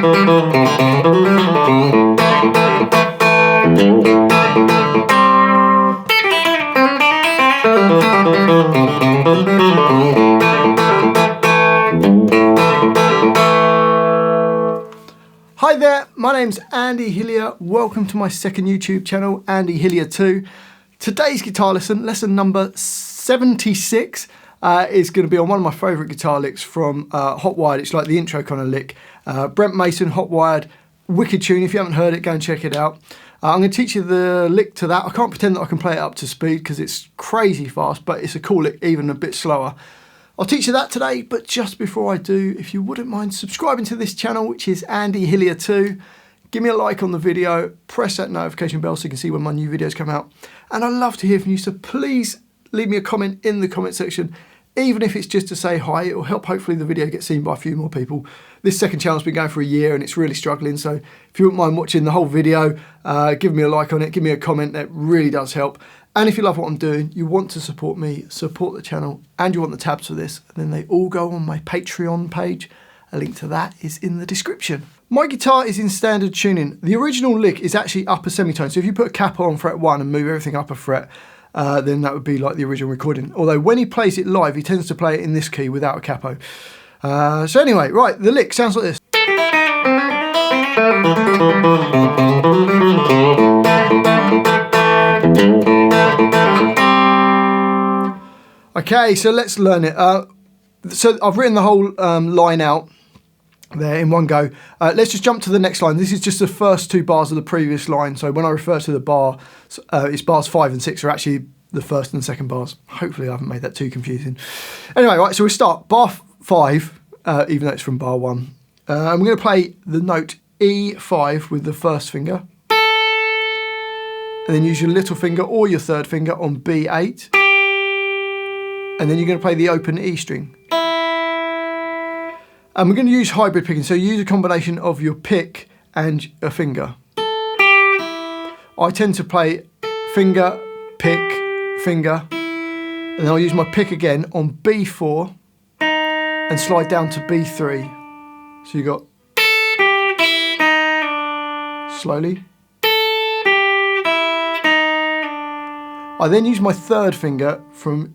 Hi there, my name's Andy Hillier. Welcome to my second YouTube channel, Andy Hillier 2. Today's guitar lesson number 76, is going to be on one of my favourite guitar licks from Hot Wired. It's like the intro kind of lick. Brent Mason, Hot Wired, wicked tune. If you haven't heard it, go and check it out. I'm going to teach you the lick to that. I can't pretend that I can play it up to speed because it's crazy fast, but it's a cool lick, even a bit slower. I'll teach you that today, but just before I do, if you wouldn't mind subscribing to this channel, which is Andy Hillier 2, give me a like on the video, press that notification bell so you can see when my new videos come out. And I'd love to hear from you, so please leave me a comment in the comment section, even if it's just to say hi. It will help hopefully the video get seen by a few more people. This second channel's been going for a year and it's really struggling, so if you wouldn't mind watching the whole video, give me a like on it, give me a comment, that really does help. And if you love what I'm doing, you want to support me, support the channel, and you want the tabs for this, then they all go on my Patreon page. A link to that is in the description. My guitar is in standard tuning. The original lick is actually upper semitone, so if you put a capo on fret 1 and move everything up a fret, then that would be like the original recording. Although when he plays it live, he tends to play it in this key without a capo. So anyway, right, the lick sounds like this. Okay, so let's learn it. So I've written the whole line out there in one go. Let's just jump to the next line. This is just the first two bars of the previous line. So when I refer to the bar, it's bars 5 and 6 are actually the first and second bars. Hopefully I haven't made that too confusing. Anyway, right, so we start bar 5, even though it's from bar 1. I'm going to play the note E5 with the first finger. And then use your little finger or your third finger on B8. And then you're going to play the open E string. And we're going to use hybrid picking, so use a combination of your pick and a finger. I tend to play finger, pick, finger, and then I'll use my pick again on B4 and slide down to B3. So you got slowly. I then use my third finger from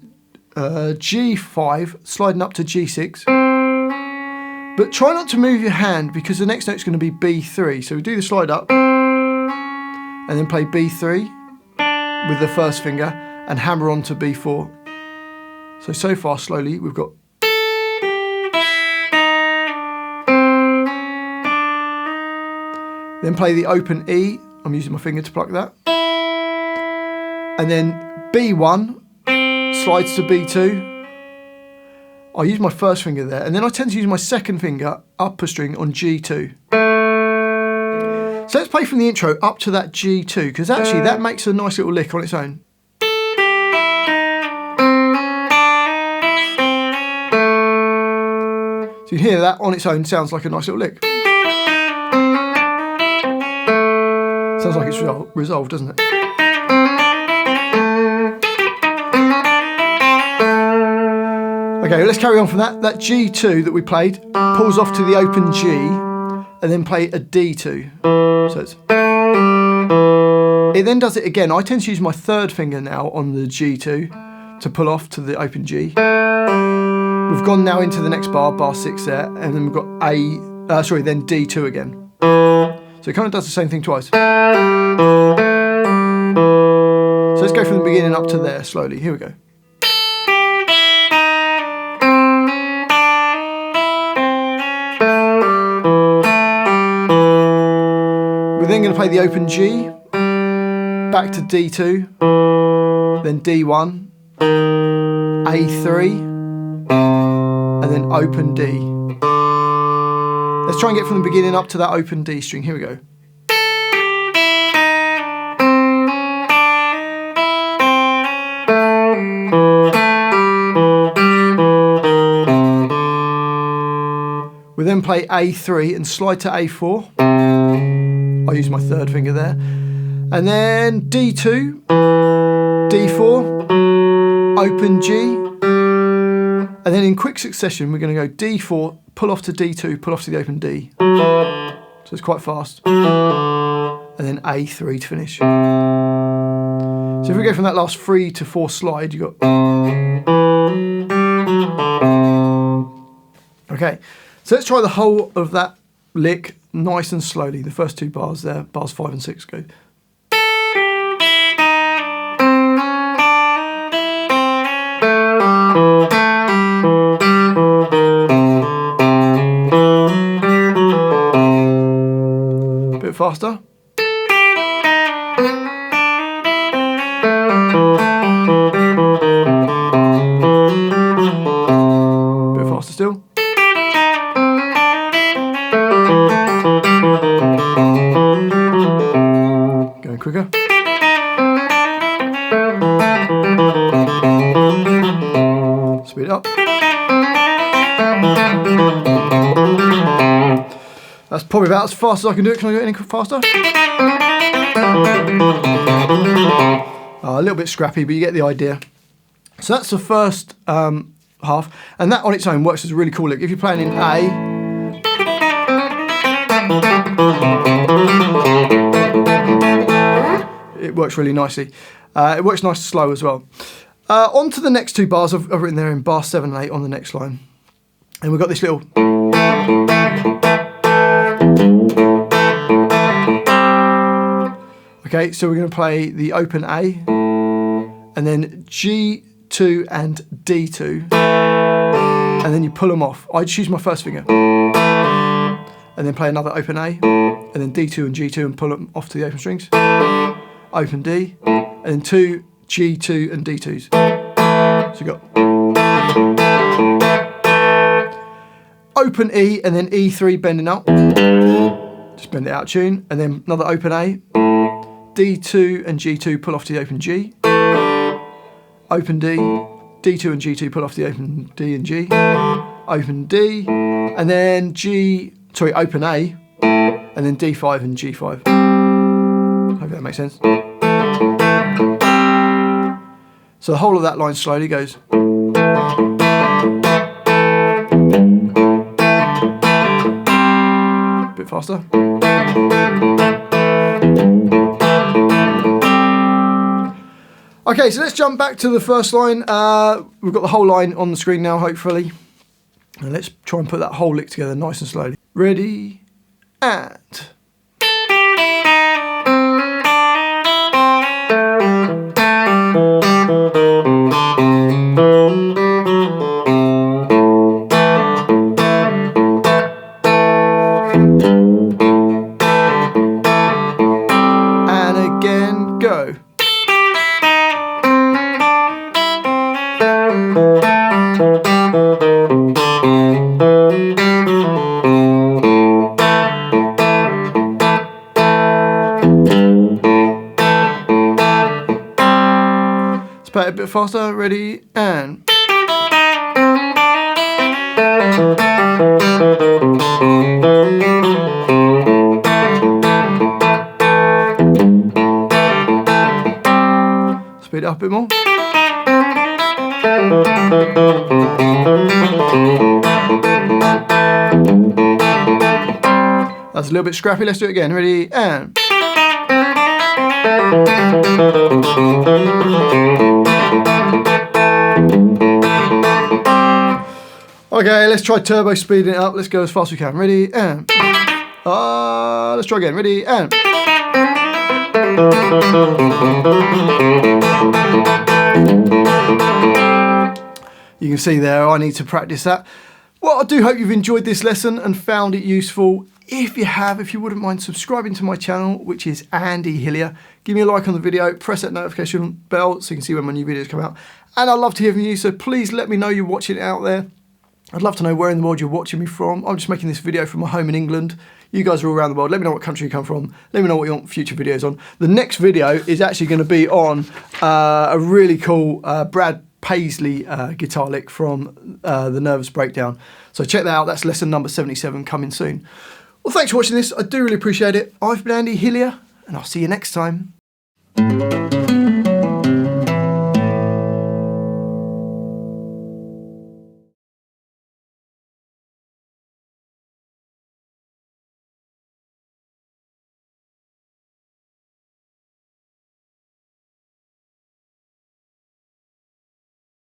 G5, sliding up to G6. But try not to move your hand because the next note's going to be B3. So we do the slide up and then play B3 with the first finger and hammer on to B4. So far, slowly, we've got. Then play the open E. I'm using my finger to pluck that. And then B1 slides to B2. I use my first finger there, and then I tend to use my second finger, upper string, on G2. So let's play from the intro up to that G2, because actually that makes a nice little lick on its own. So you can hear that on its own sounds like a nice little lick. Sounds like it's resolved, doesn't it? Okay, let's carry on from that. That G2 that we played pulls off to the open G and then play a D2. So it then does it again. I tend to use my third finger now on the G2 to pull off to the open G. We've gone now into the next bar, bar 6 there, and then we've got then D2 again. So it kind of does the same thing twice. So let's go from the beginning up to there slowly. Here we go. We're then going to play the open G, back to D2, then D1, A3, and then open D. Let's try and get from the beginning up to that open D string. Here we go. We then play A3 and slide to A4. I use my third finger there. And then D2, D4, open G. And then in quick succession, we're going to go D4, pull off to D2, pull off to the open D. So it's quite fast. And then A3 to finish. So if we go from that last 3 to 4 slide, you got. Okay, so let's try the whole of that lick nice and slowly. The first 2 bars there, bars 5 and 6 go. A bit faster. A bit faster still. Going quicker. Speed it up. That's probably about as fast as I can do it. Can I do it any faster? A little bit scrappy, but you get the idea. So that's the first half, and that on its own works as a really cool lick. If you're playing in A, it works really nicely. It works nice and slow as well. On to the next 2 bars I've written there in bar 7 and 8 on the next line. And we've got this little. Okay, so we're going to play the open A, and then G2 and D2, and then you pull them off. I choose my first finger, and then play another open A, and then D2 and G2 and pull them off to the open strings. Open D, and then 2 G2 and D2s. So you got open E and then E3 bending up. Just bend it out of tune, and then another open A, D2 and G2 pull off to the open G. Open D, D2 and G2 pull off to the open D and G. Open D, and then open A, and then D5 and G5. Hope that makes sense. So the whole of that line slowly goes. A bit faster. Okay, so let's jump back to the first line. We've got the whole line on the screen now, hopefully. And let's try and put that whole lick together nice and slowly. Ready, and... And again, go. Let's play it a bit faster. Ready, and... Speed it up a bit more. That's a little bit scrappy. Let's do it again. Ready, and... Okay, let's try turbo speeding it up. Let's go as fast as we can. Ready, and... let's try again. Ready, and... You can see there, I need to practice that. Well, I do hope you've enjoyed this lesson and found it useful. If you have, if you wouldn't mind subscribing to my channel, which is Andy Hillier, give me a like on the video, press that notification bell so you can see when my new videos come out. And I'd love to hear from you, so please let me know you're watching it out there. I'd love to know where in the world you're watching me from. I'm just making this video from my home in England. You guys are all around the world. Let me know what country you come from. Let me know what you want future videos on. The next video is actually going to be on a really cool Brad Paisley guitar lick from The Nervous Breakdown. So check that out. That's lesson number 77 coming soon. Well, thanks for watching this. I do really appreciate it. I've been Andy Hillier, and I'll see you next time.